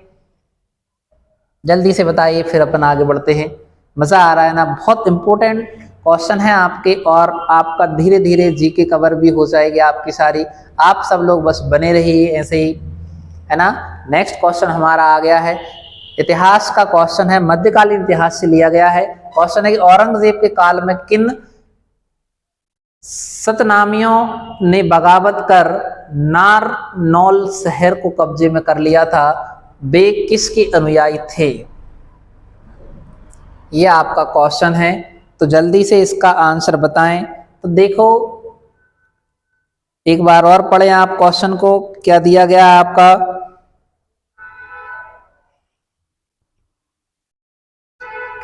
जल्दी से बताइए, फिर अपन आगे बढ़ते हैं। मजा आ रहा है ना? बहुत इंपॉर्टेंट क्वेश्चन है आपके, और आपका धीरे धीरे जीके कवर भी हो जाएगी आपकी सारी। आप सब लोग बस बने रहिए ऐसे ही, है ना। नेक्स्ट क्वेश्चन हमारा आ गया है, इतिहास का क्वेश्चन है, मध्यकालीन इतिहास से लिया गया है। क्वेश्चन है कि औरंगजेब के काल में किन सतनामियों ने बगावत कर नारनौल शहर को कब्जे में कर लिया था? वे किसके अनुयायी थे? ये आपका क्वेश्चन है, तो जल्दी से इसका आंसर बताएं। तो देखो एक बार और पढ़ें आप क्वेश्चन को, क्या दिया गया है आपका।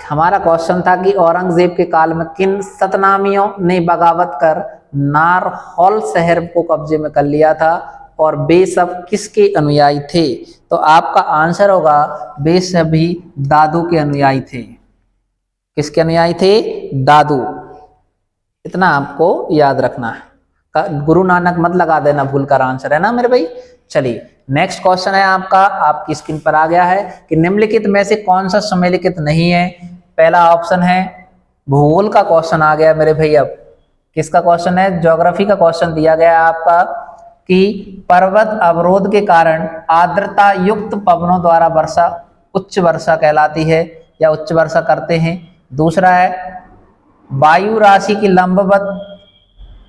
हमारा क्वेश्चन था कि औरंगजेब के काल में किन सतनामियों ने बगावत कर नारनौल शहर को कब्जे में कर लिया था, और वे सब किसके अनुयायी थे? तो आपका आंसर होगा वे सभी दादू के अनुयायी थे। किसके अनुयायी थे? दादू। इतना आपको याद रखना है, गुरु नानक मत लगा देना भूलकर आंसर, है ना मेरे भाई। चलिए नेक्स्ट क्वेश्चन है आपका, आपकी स्क्रीन पर आ गया है कि निम्नलिखित में से कौन सा सम्मिलित नहीं है? पहला ऑप्शन है भूगोल का क्वेश्चन आ गया मेरे भाई। अब किसका क्वेश्चन है? ज्योग्राफी का क्वेश्चन दिया गया है आपका कि पर्वत अवरोध के कारण आर्द्रता युक्त पवनों द्वारा वर्षा उच्च वर्षा कहलाती है या उच्च वर्षा करते हैं। दूसरा है वायु राशि की लंबवत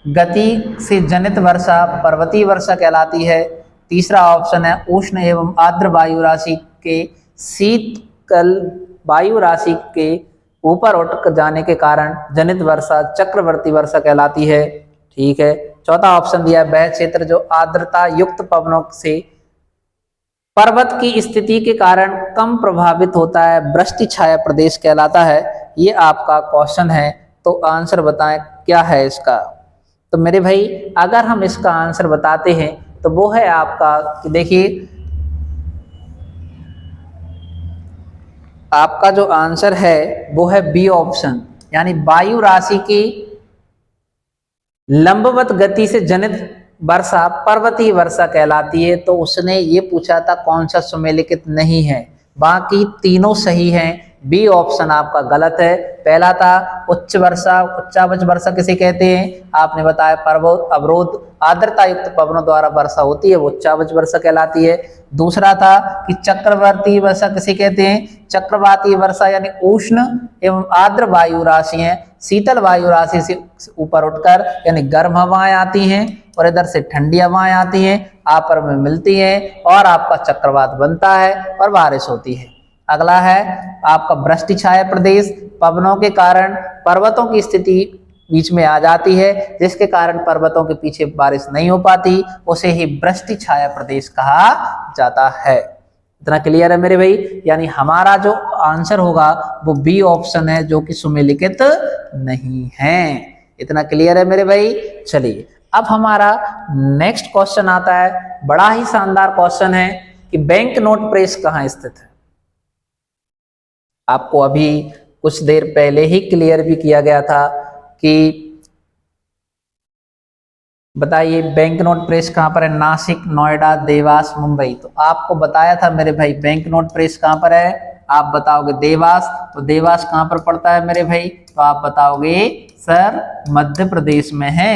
गति से जनित वर्षा पर्वतीय वर्षा कहलाती है। तीसरा ऑप्शन है उष्ण एवं आर्द्र वायु राशि के शीतल वायु राशि के ऊपर उठ जाने के कारण जनित वर्षा चक्रवर्ती वर्षा कहलाती है। ठीक है। चौथा ऑप्शन दिया है वह क्षेत्र जो आर्द्रता युक्त पवनों से पर्वत की स्थिति के कारण कम प्रभावित होता है वृष्टि छाया प्रदेश कहलाता है। ये आपका क्वेश्चन है, तो आंसर बताएं क्या है इसका। तो मेरे भाई अगर हम इसका आंसर बताते हैं तो वो है आपका कि देखिए आपका जो आंसर है वो है बी ऑप्शन, यानी वायु राशि की लंबवत गति से जनित वर्षा पर्वतीय वर्षा कहलाती है। तो उसने ये पूछा था कौन सा सम्मिलित नहीं है, बाकी तीनों सही हैं। बी ऑप्शन आपका गलत है। पहला था उच्च वर्षा, उच्चावच वर्षा किसे कहते हैं? आपने बताया पर्वत अवरोध आर्द्रता युक्त पवनों द्वारा वर्षा होती है, वो उच्चावच वर्षा कहलाती है। दूसरा था कि चक्रवर्ती वर्षा किसे कहते हैं? चक्रवाती वर्षा, यानी उष्ण एवं आर्द्र वायु राशि है, शीतल वायु राशि से ऊपर उठकर यानी गर्म हवाएं आती हैं और इधर से ठंडी हवाएं आती हैं, आपस में मिलती हैं और आपका चक्रवात बनता है और बारिश होती है। अगला है आपका वृष्टि छाया प्रदेश, पवनों के कारण पर्वतों की स्थिति बीच में आ जाती है जिसके कारण पर्वतों के पीछे बारिश नहीं हो पाती, उसे ही वृष्टि छाया प्रदेश कहा जाता है। इतना क्लियर है मेरे भाई? यानी हमारा जो आंसर होगा वो बी ऑप्शन है जो कि सुमेलिखित नहीं है। इतना क्लियर है मेरे भाई? चलिए अब हमारा नेक्स्ट क्वेश्चन आता है, बड़ा ही शानदार क्वेश्चन है कि बैंक नोट प्रेस कहाँ स्थित है। आपको अभी कुछ देर पहले ही क्लियर भी किया गया था कि बताइए बैंक नोट प्रेस कहाँ पर है? नासिक, नोएडा, देवास, मुंबई। तो आपको बताया था मेरे भाई बैंक नोट प्रेस कहाँ पर है, आप बताओगे देवास। तो देवास कहाँ पर पड़ता है मेरे भाई? तो आप बताओगे सर मध्य प्रदेश में है।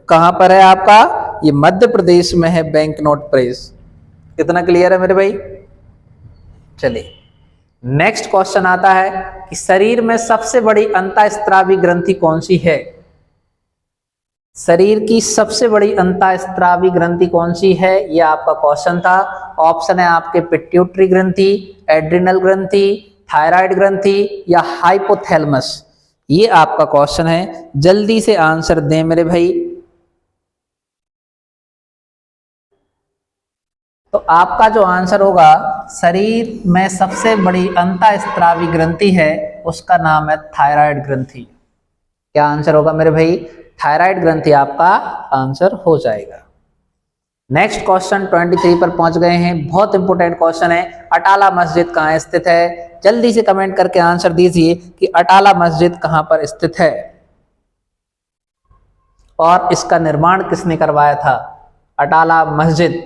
कहाँ पर है आपका? ये मध्य प्रदेश में है बैंक नोट प्रेस। कितना क्लियर है मेरे भाई? चलिए नेक्स्ट क्वेश्चन आता है कि शरीर में सबसे बड़ी अंतःस्रावी ग्रंथि कौन सी है? शरीर की सबसे बड़ी अंतःस्रावी ग्रंथि कौन सी है, यह आपका क्वेश्चन था। ऑप्शन है आपके पिट्यूटरी ग्रंथि, एड्रिनल ग्रंथि, थायराइड ग्रंथि या हाइपोथैलेमस। ये आपका क्वेश्चन है, जल्दी से आंसर दें मेरे भाई। तो आपका जो आंसर होगा, शरीर में सबसे बड़ी अंतःस्रावी ग्रंथि है उसका नाम है थायराइड ग्रंथि। क्या आंसर होगा मेरे भाई? थायराइड ग्रंथि आपका आंसर हो जाएगा। नेक्स्ट क्वेश्चन 23 पर पहुंच गए हैं। बहुत इंपोर्टेंट क्वेश्चन है। अटाला मस्जिद कहाँ स्थित है? जल्दी से कमेंट करके आंसर दीजिए कि अटाला मस्जिद कहाँ पर स्थित है और इसका निर्माण किसने करवाया था? अटाला मस्जिद।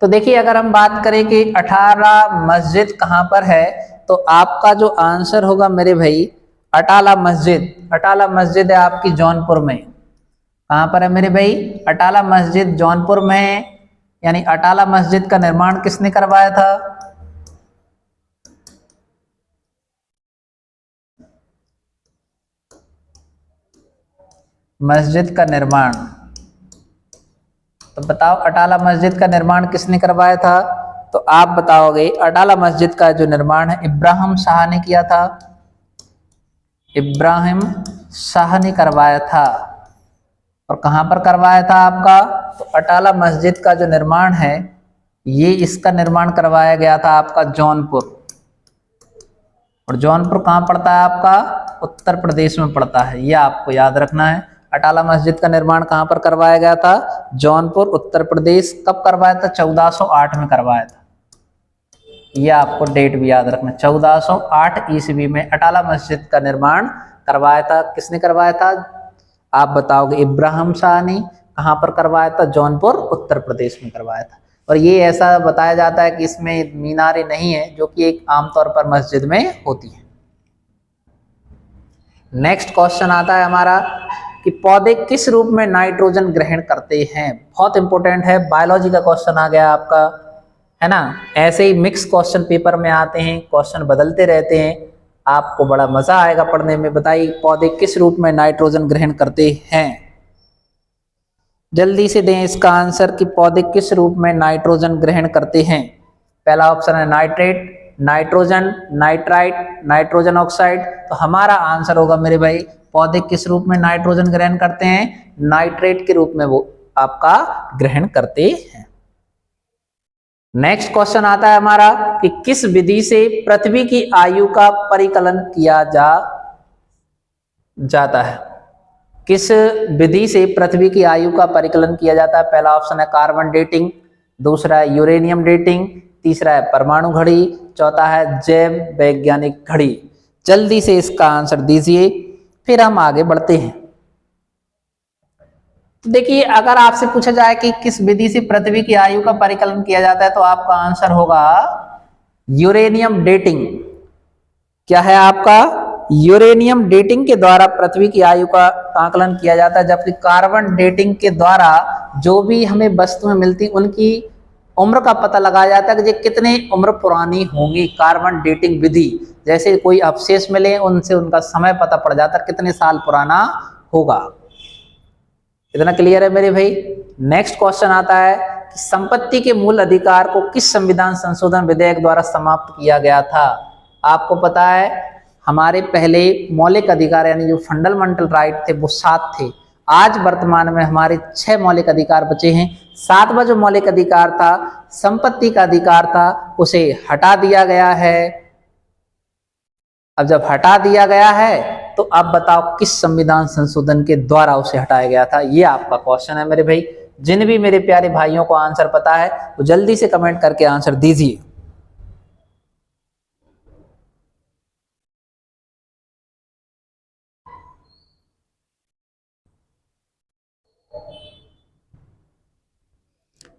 तो देखिए, अगर हम बात करें कि अटाला मस्जिद कहाँ पर है, तो आपका जो आंसर होगा मेरे भाई, अटाला मस्जिद। अटाला मस्जिद है आपकी जौनपुर में। कहाँ पर है मेरे भाई? अटाला मस्जिद जौनपुर में है। यानी अटाला मस्जिद का निर्माण किसने करवाया था? मस्जिद का निर्माण, तो बताओ अटाला मस्जिद का निर्माण किसने करवाया था? तो आप बताओगे अटाला मस्जिद का जो निर्माण है इब्राहिम शाह ने किया था। इब्राहिम शाह ने करवाया था। और कहाँ पर करवाया था आपका? तो अटाला मस्जिद का जो निर्माण है, ये इसका निर्माण करवाया गया था आपका जौनपुर। और जौनपुर कहाँ पड़ता है आपका? उत्तर प्रदेश में पड़ता है। ये आपको याद रखना है। अटाला मस्जिद का निर्माण कहाँ पर करवाया गया था? जौनपुर, उत्तर प्रदेश। कब करवाया था? 1408 में करवाया था। ये आपको डेट भी याद रखना। 1408 ईस्वी में अटाला मस्जिद का निर्माण करवाया था। किसने करवाया था? आप बताओगे इब्राहिम शाह ने। कहाँ पर करवाया था? जौनपुर, उत्तर प्रदेश में करवाया था। और ये ऐसा बताया जाता है कि इसमें मीनारें नहीं है, जो कि एक आमतौर पर मस्जिद में होती है। नेक्स्ट क्वेश्चन आता है हमारा कि पौधे किस रूप में नाइट्रोजन ग्रहण करते हैं। बहुत इंपॉर्टेंट है, बायोलॉजी का क्वेश्चन आ गया आपका, है ना। ऐसे ही मिक्स क्वेश्चन पेपर में आते हैं, क्वेश्चन बदलते रहते हैं, आपको बड़ा मजा आएगा पढ़ने में। बताइए पौधे किस रूप में नाइट्रोजन ग्रहण करते हैं? जल्दी से दें इसका आंसर कि पौधे किस रूप में नाइट्रोजन ग्रहण करते हैं। पहला ऑप्शन है nitrate, nitrogen, nitrite, nitrogen oxide. तो हमारा आंसर होगा मेरे भाई, पौधे किस रूप में नाइट्रोजन ग्रहण करते हैं? नाइट्रेट के रूप में वो आपका ग्रहण करते हैं। नेक्स्ट क्वेश्चन आता है हमारा कि किस विधि से पृथ्वी की आयु का परिकलन किया जाता है। किस विधि से पृथ्वी की आयु का परिकलन किया जाता है? पहला ऑप्शन है कार्बन डेटिंग, दूसरा है यूरेनियम डेटिंग, तीसरा है परमाणु घड़ी, चौथा है जैव वैज्ञानिक घड़ी। जल्दी से इसका आंसर दीजिए, फिर हम आगे बढ़ते हैं। तो देखिए, अगर आपसे पूछा जाए कि किस विधि से पृथ्वी की आयु का परिकलन किया जाता है, तो आपका आंसर होगा यूरेनियम डेटिंग। क्या है आपका? यूरेनियम डेटिंग के द्वारा पृथ्वी की आयु का आकलन किया जाता है, जबकि कार्बन डेटिंग के द्वारा जो भी हमें वस्तुएं मिलती उनकी उम्र का पता लगाया जाता है कि ये कितने उम्र पुरानी होंगी। कार्बन डेटिंग विधि, जैसे कोई अवशेष मिले उनसे उनका समय पता पड़ जाता है कितने साल पुराना होगा। इतना क्लियर है मेरे भाई। नेक्स्ट क्वेश्चन आता है कि संपत्ति के मूल अधिकार को किस संविधान संशोधन विधेयक द्वारा समाप्त किया गया था। आपको पता है हमारे पहले मौलिक अधिकार यानी जो फंडामेंटल राइट थे वो 7 थे। आज वर्तमान में हमारे 6 मौलिक अधिकार बचे हैं। 7वां जो मौलिक अधिकार था, संपत्ति का अधिकार था, उसे हटा दिया गया है। अब जब हटा दिया गया है तो अब बताओ किस संविधान संशोधन के द्वारा उसे हटाया गया था। ये आपका क्वेश्चन है मेरे भाई। जिन भी मेरे प्यारे भाइयों को आंसर पता है वो जल्दी से कमेंट करके आंसर दीजिए।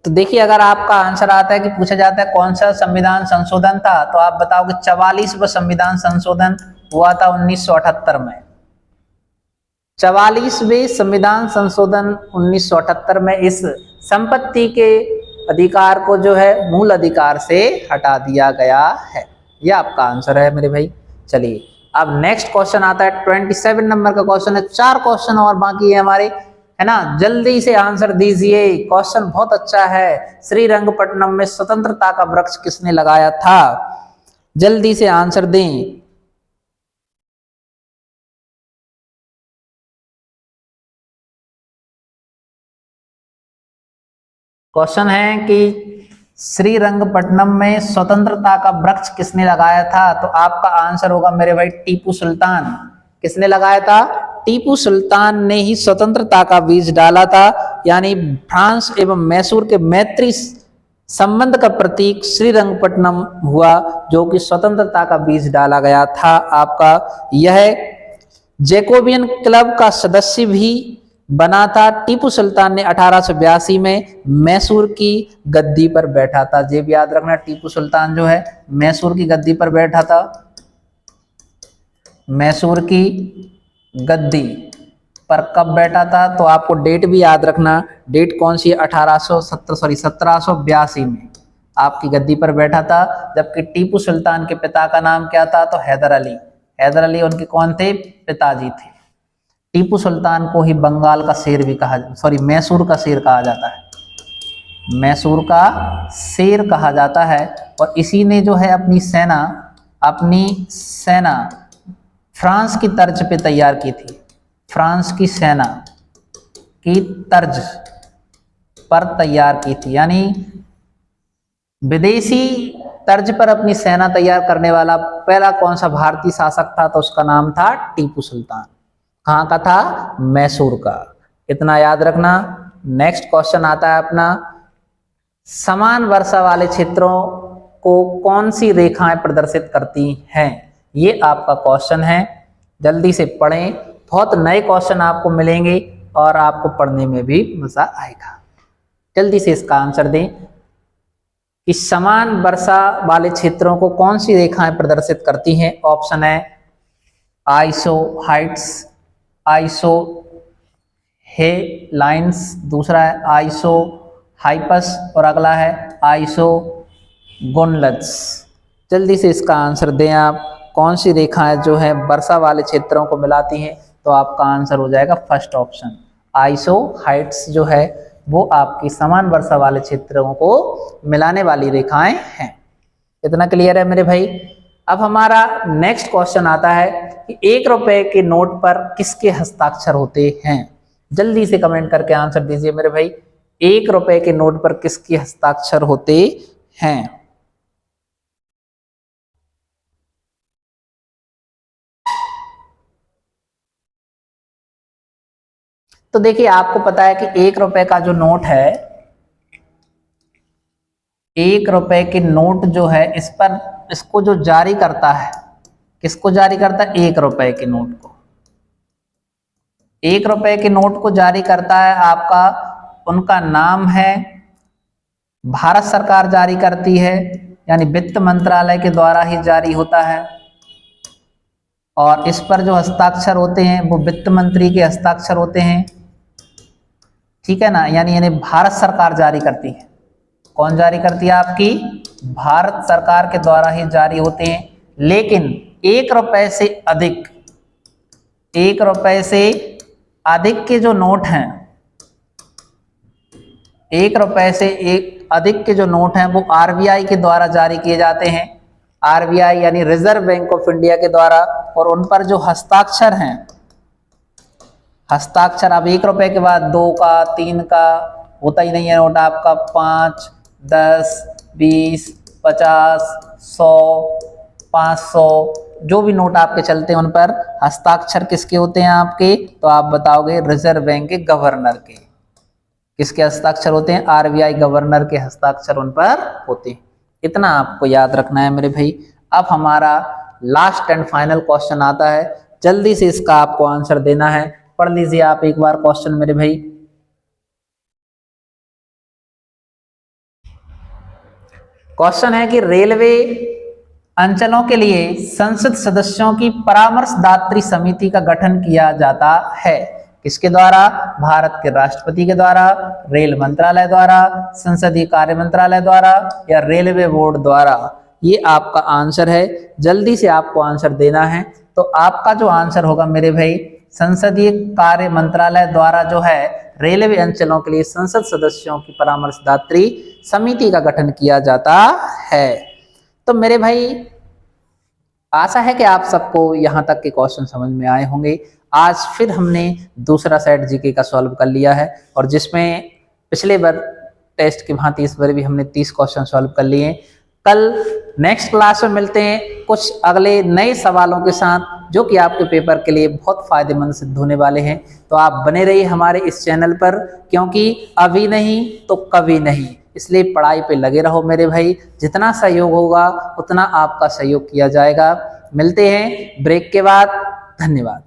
तो देखिए, अगर आपका आंसर आता है कि पूछा जाता है कौन सा संविधान संशोधन था, तो आप बताओगे 44वां संविधान संशोधन हुआ था 1978 में। 44वें संविधान संशोधन 1978 में इस संपत्ति के अधिकार को जो है मूल अधिकार से हटा दिया गया है। यह आपका आंसर है मेरे भाई। चलिए, अब नेक्स्ट क्वेश्चन आता है 27 नंबर का क्वेश्चन है। 4 क्वेश्चन और बाकी है हमारे, है ना। जल्दी से आंसर दीजिए, क्वेश्चन बहुत अच्छा है। श्रीरंगपट्टनम में स्वतंत्रता का वृक्ष किसने लगाया था? जल्दी से आंसर दें। क्वेश्चन है कि श्रीरंगपट्टनम में स्वतंत्रता का वृक्ष किसने लगाया था? तो आपका आंसर होगा मेरे भाई टीपू सुल्तान। किसने लगाया था? टीपू सुल्तान ने ही स्वतंत्रता का बीज डाला था। यानी फ्रांस एवं मैसूर के मैत्री संबंध का प्रतीक श्रीरंगपट्टनम हुआ, जो कि स्वतंत्रता का बीज डाला गया था। आपका यह जैकोबियन क्लब का सदस्य भी बना था। टीपू सुल्तान ने 1882 में मैसूर की गद्दी पर बैठा था। ये भी याद रखना, टीपू सुल्तान जो है मैसूर की गद्दी पर बैठा था। मैसूर की गद्दी पर कब बैठा था? तो आपको डेट भी याद रखना। डेट कौन सी है? 1782 में आपकी गद्दी पर बैठा था। जबकि टीपू सुल्तान के पिता का नाम क्या था? तो हैदर अली। हैदर अली उनके कौन थे? पिताजी थे। टीपू सुल्तान को ही बंगाल का शेर भी कहा, मैसूर का शेर कहा जाता है। मैसूर का शेर कहा जाता है। और इसी ने जो है अपनी सेना फ्रांस की तर्ज पे तैयार की थी। फ्रांस की सेना की तर्ज पर तैयार की थी। यानी विदेशी तर्ज पर अपनी सेना तैयार करने वाला पहला कौन सा भारतीय शासक था? तो उसका नाम था टीपू सुल्तान। कहाँ का था? मैसूर का। इतना याद रखना। नेक्स्ट क्वेश्चन आता है अपना, समान वर्षा वाले क्षेत्रों को कौन सी रेखाएं प्रदर्शित करती हैं? ये आपका क्वेश्चन है। जल्दी से पढ़ें, बहुत नए क्वेश्चन आपको मिलेंगे और आपको पढ़ने में भी मजा आएगा। जल्दी से इसका आंसर दें कि समान वर्षा वाले क्षेत्रों को कौन सी रेखाएं प्रदर्शित करती हैं। ऑप्शन है आइसो हाइट्स, आइसो हे लाइन्स, दूसरा है आइसो हाइपस और अगला है आइसो गोनलस। जल्दी से इसका आंसर दें आप। कौन सी रेखाएं जो है वर्षा वाले क्षेत्रों को मिलाती हैं? तो आपका आंसर हो जाएगा फर्स्ट ऑप्शन, आइसो हाइट्स जो है वो आपकी समान वर्षा वाले क्षेत्रों को मिलाने वाली रेखाएं हैं। इतना क्लियर है मेरे भाई। अब हमारा नेक्स्ट क्वेश्चन आता है कि 1 रुपए के नोट पर किसके हस्ताक्षर होते हैं? जल्दी से कमेंट करके आंसर दीजिए मेरे भाई। 1 रुपए के नोट पर किसके हस्ताक्षर होते हैं? तो देखिए, आपको पता है कि 1 रुपए का जो नोट है, 1 रुपए के नोट जो है इस पर, इसको जो जारी करता है, किसको जारी करता है? 1 रुपए के नोट को। 1 रुपए के नोट को जारी करता है आपका, उनका नाम है, भारत सरकार जारी करती है, यानी वित्त मंत्रालय के द्वारा ही जारी होता है। और इस पर जो हस्ताक्षर होते हैं वो वित्त मंत्री के हस्ताक्षर होते हैं। ठीक है ना, यानी भारत सरकार जारी करती है। कौन जारी करती है? आपकी भारत सरकार के द्वारा ही जारी होते हैं। लेकिन 1 रुपए से अधिक, 1 रुपए से अधिक के जो नोट हैं, 1 रुपए से अधिक के जो नोट हैं वो आरबीआई के द्वारा जारी किए जाते हैं। आरबीआई यानी रिजर्व बैंक ऑफ इंडिया के द्वारा। और उन पर जो हस्ताक्षर हैं, हस्ताक्षर अब 1 रुपए के बाद 2 का, 3 का होता ही नहीं है नोट आपका। 5, 10, 20, 50, 100, 500 जो भी नोट आपके चलते हैं उन पर हस्ताक्षर किसके होते हैं आपके? तो आप बताओगे रिजर्व बैंक के गवर्नर के। किसके हस्ताक्षर होते हैं? आरबीआई गवर्नर के हस्ताक्षर उन पर होते हैं। इतना आपको याद रखना है मेरे भाई। अब हमारा लास्ट एंड फाइनल क्वेश्चन आता है। जल्दी से इसका आपको आंसर देना है। पढ़ लीजिए आप एक बार क्वेश्चन मेरे भाई। क्वेश्चन है कि रेलवे अंचलों के लिए संसद सदस्यों की परामर्शदात्री समिति का गठन किया जाता है। किसके द्वारा? भारत के राष्ट्रपति के द्वारा, रेल मंत्रालय द्वारा, संसदीय कार्य मंत्रालय द्वारा या रेलवे बोर्ड द्वारा। ये आपका आंसर है। जल्दी से आपको आंसर देना है। तो आपका जो आंसर होगा मेरे भाई संसदीय कार्य मंत्रालय द्वारा जो है रेलवे अंचलों के लिए संसद सदस्यों की परामर्शदात्री समिति का गठन किया जाता है। तो मेरे भाई आशा है कि आप सबको यहाँ तक के क्वेश्चन समझ में आए होंगे। आज फिर हमने दूसरा सेट जीके का सॉल्व कर लिया है और जिसमें पिछले बार टेस्ट की भांति इस बार भी हमने 30 क्वेश्चन सॉल्व कर लिए। कल नेक्स्ट क्लास में मिलते हैं कुछ अगले नए सवालों के साथ जो कि आपके पेपर के लिए बहुत फायदेमंद सिद्ध होने वाले हैं। तो आप बने रहिए हमारे इस चैनल पर, क्योंकि अभी नहीं तो कभी नहीं, इसलिए पढ़ाई पे लगे रहो मेरे भाई। जितना सहयोग होगा उतना आपका सहयोग किया जाएगा। मिलते हैं ब्रेक के बाद। धन्यवाद।